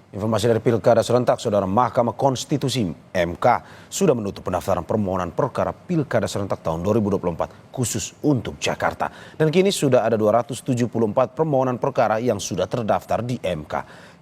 Informasi dari Pilkada serentak, Saudara, Mahkamah Konstitusi (MK) sudah menutup pendaftaran permohonan perkara Pilkada serentak tahun 2024 khusus untuk Jakarta. Dan kini sudah ada 274 permohonan perkara yang sudah terdaftar di MK.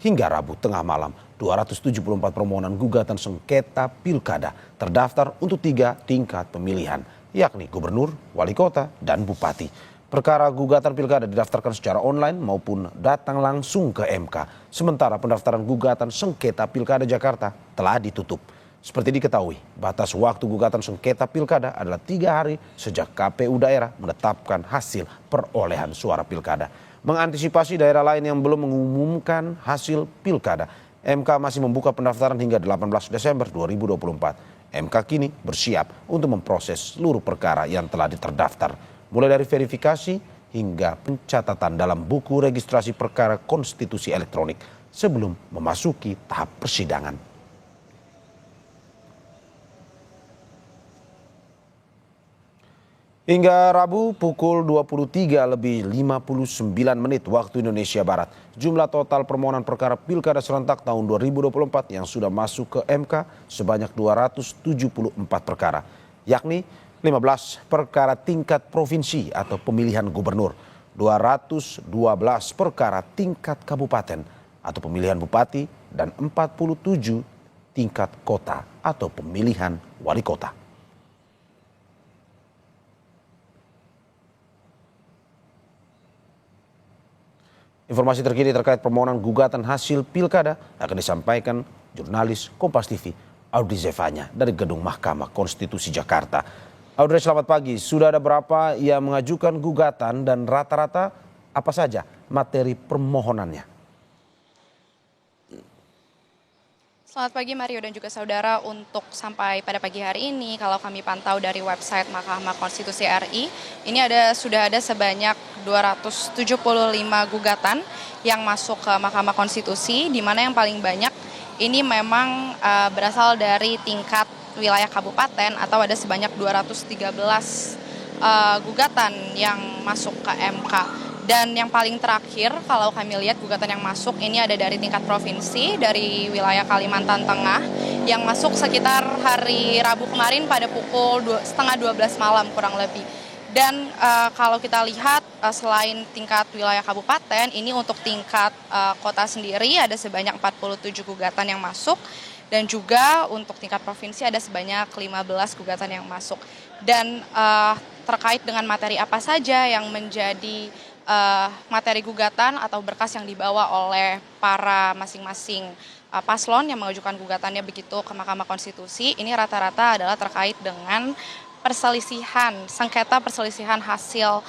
Hingga Rabu tengah malam, 274 permohonan gugatan sengketa Pilkada terdaftar untuk 3 tingkat pemilihan, yakni Gubernur, Wali Kota, dan Bupati. Perkara gugatan pilkada didaftarkan secara online maupun datang langsung ke MK. Sementara pendaftaran gugatan sengketa Pilkada Jakarta telah ditutup. Seperti diketahui, batas waktu gugatan sengketa pilkada adalah 3 hari sejak KPU daerah menetapkan hasil perolehan suara pilkada. Mengantisipasi daerah lain yang belum mengumumkan hasil pilkada, MK masih membuka pendaftaran hingga 18 Desember 2024. MK kini bersiap untuk memproses seluruh perkara yang telah terdaftar, mulai dari verifikasi hingga pencatatan dalam buku registrasi perkara konstitusi elektronik sebelum memasuki tahap persidangan. Hingga Rabu pukul 23:59 waktu Indonesia Barat, jumlah total permohonan perkara Pilkada serentak tahun 2024 yang sudah masuk ke MK sebanyak 274 perkara, yakni 15 perkara tingkat provinsi atau pemilihan gubernur, 212 perkara tingkat kabupaten atau pemilihan bupati, dan 47 tingkat kota atau pemilihan wali kota. Informasi terkini terkait permohonan gugatan hasil pilkada akan disampaikan jurnalis Kompas TV Audrey Zevanya dari Gedung Mahkamah Konstitusi Jakarta. Audrey, selamat pagi. Sudah ada berapa yang mengajukan gugatan dan rata-rata apa saja materi permohonannya? Selamat pagi Mario dan juga saudara. Untuk sampai pada pagi hari ini, kalau kami pantau dari website Mahkamah Konstitusi RI, ini sudah ada sebanyak 275 gugatan yang masuk ke Mahkamah Konstitusi, di mana yang paling banyak ini memang berasal dari tingkat wilayah kabupaten, atau ada sebanyak 213 gugatan yang masuk ke MK. Dan yang paling terakhir, kalau kami lihat gugatan yang masuk ini ada dari tingkat provinsi, dari wilayah Kalimantan Tengah, yang masuk sekitar hari Rabu kemarin pada pukul 11:30 malam kurang lebih. Dan kalau kita lihat selain tingkat wilayah kabupaten, ini untuk tingkat kota sendiri ada sebanyak 47 gugatan yang masuk. Dan juga untuk tingkat provinsi ada sebanyak 15 gugatan yang masuk. Dan terkait dengan materi apa saja yang menjadi materi gugatan atau berkas yang dibawa oleh para masing-masing paslon yang mengajukan gugatannya begitu ke Mahkamah Konstitusi, ini rata-rata adalah terkait dengan sengketa perselisihan hasil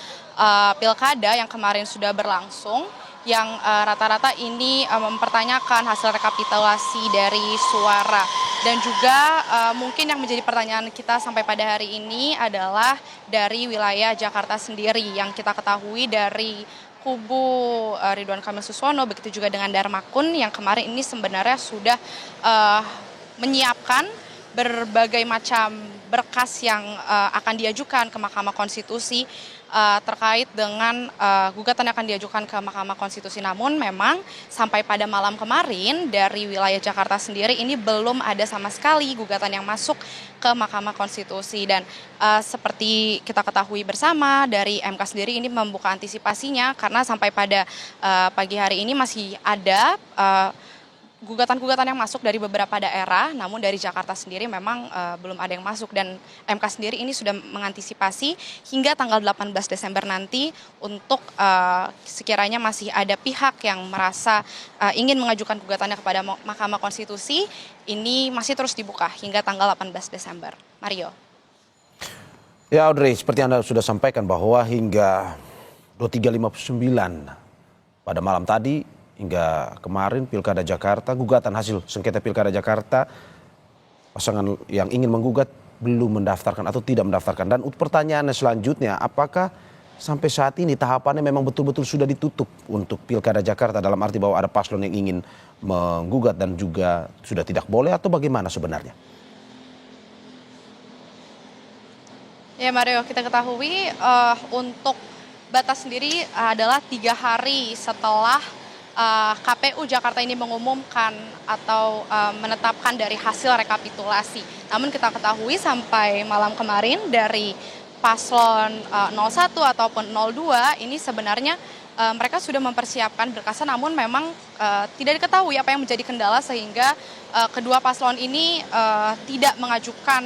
pilkada yang kemarin sudah berlangsung, yang rata-rata ini mempertanyakan hasil rekapitulasi dari suara. Dan juga mungkin yang menjadi pertanyaan kita sampai pada hari ini adalah dari wilayah Jakarta sendiri, yang kita ketahui dari kubu Ridwan Kamil Suswono, begitu juga dengan Darmakun yang kemarin ini sebenarnya sudah menyiapkan berbagai macam berkas yang akan diajukan ke Mahkamah Konstitusi terkait dengan gugatan yang akan diajukan ke Mahkamah Konstitusi. Namun memang sampai pada malam kemarin dari wilayah Jakarta sendiri ini belum ada sama sekali gugatan yang masuk ke Mahkamah Konstitusi. Dan seperti kita ketahui bersama, dari MK sendiri ini membuka antisipasinya, karena sampai pada pagi hari ini masih ada gugatan-gugatan yang masuk dari beberapa daerah, namun dari Jakarta sendiri memang belum ada yang masuk. Dan MK sendiri ini sudah mengantisipasi hingga tanggal 18 Desember nanti untuk sekiranya masih ada pihak yang merasa ingin mengajukan gugatannya kepada Mahkamah Konstitusi, ini masih terus dibuka hingga tanggal 18 Desember. Mario. Ya Audrey, seperti Anda sudah sampaikan bahwa hingga 23:59 pada malam tadi, hingga kemarin Pilkada Jakarta, gugatan hasil sengketa Pilkada Jakarta, pasangan yang ingin menggugat belum mendaftarkan atau tidak mendaftarkan. Dan pertanyaannya selanjutnya, apakah sampai saat ini tahapannya memang betul-betul sudah ditutup untuk Pilkada Jakarta, dalam arti bahwa ada paslon yang ingin menggugat dan juga sudah tidak boleh, atau bagaimana sebenarnya? Ya Mario, kita ketahui untuk batas sendiri adalah 3 hari setelah KPU Jakarta ini mengumumkan atau menetapkan dari hasil rekapitulasi. Namun kita ketahui sampai malam kemarin dari paslon 01 ataupun 02 ini sebenarnya mereka sudah mempersiapkan berkas, namun memang tidak diketahui apa yang menjadi kendala sehingga kedua paslon ini tidak mengajukan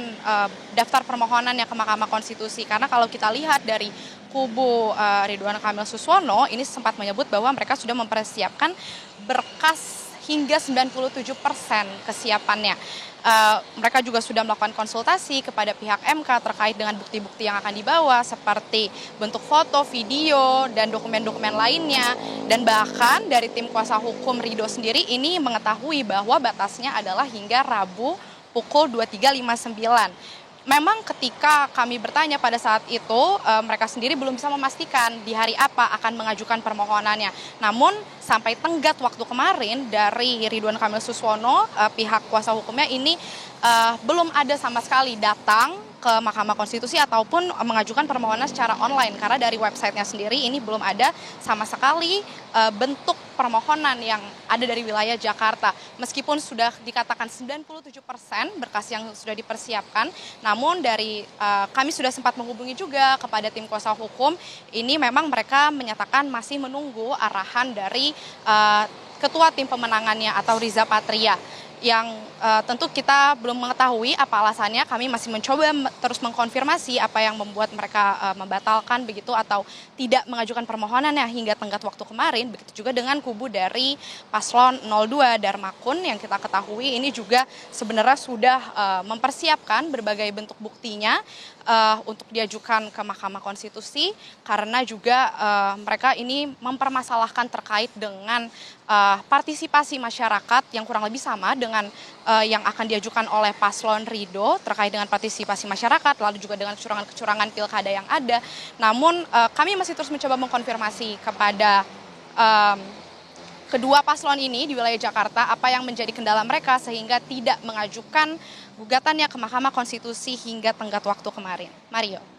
daftar permohonannya ke Mahkamah Konstitusi. Karena kalau kita lihat dari kubu Ridwan Kamil Suswono ini sempat menyebut bahwa mereka sudah mempersiapkan berkas hingga 97% kesiapannya. Mereka juga sudah melakukan konsultasi kepada pihak MK terkait dengan bukti-bukti yang akan dibawa seperti bentuk foto, video, dan dokumen-dokumen lainnya. Dan bahkan dari tim kuasa hukum Ridho sendiri ini mengetahui bahwa batasnya adalah hingga Rabu pukul 23.59. Memang ketika kami bertanya pada saat itu, mereka sendiri belum bisa memastikan di hari apa akan mengajukan permohonannya. Namun sampai tenggat waktu kemarin dari Ridwan Kamil Suswono, pihak kuasa hukumnya ini belum ada sama sekali datang ke Mahkamah Konstitusi ataupun mengajukan permohonan secara online. Karena dari websitenya sendiri ini belum ada sama sekali bentuk permohonan yang ada dari wilayah Jakarta. Meskipun sudah dikatakan 97% berkas yang sudah dipersiapkan, namun dari kami sudah sempat menghubungi juga kepada tim kuasa hukum, ini memang mereka menyatakan masih menunggu arahan dari ketua tim pemenangannya atau Riza Patria. Yang tentu kita belum mengetahui apa alasannya, kami masih mencoba terus mengkonfirmasi apa yang membuat mereka membatalkan begitu atau tidak mengajukan permohonannya hingga tenggat waktu kemarin. Begitu juga dengan kubu dari paslon 02 Darmakun yang kita ketahui ini juga sebenarnya sudah mempersiapkan berbagai bentuk buktinya untuk diajukan ke Mahkamah Konstitusi, karena juga mereka ini mempermasalahkan terkait dengan partisipasi masyarakat yang kurang lebih sama dengan yang akan diajukan oleh paslon Ridho terkait dengan partisipasi masyarakat, lalu juga dengan kecurangan-kecurangan pilkada yang ada. Namun kami masih terus mencoba mengkonfirmasi kepada kedua paslon ini di wilayah Jakarta apa yang menjadi kendala mereka sehingga tidak mengajukan gugatannya ke Mahkamah Konstitusi hingga tenggat waktu kemarin. Mario.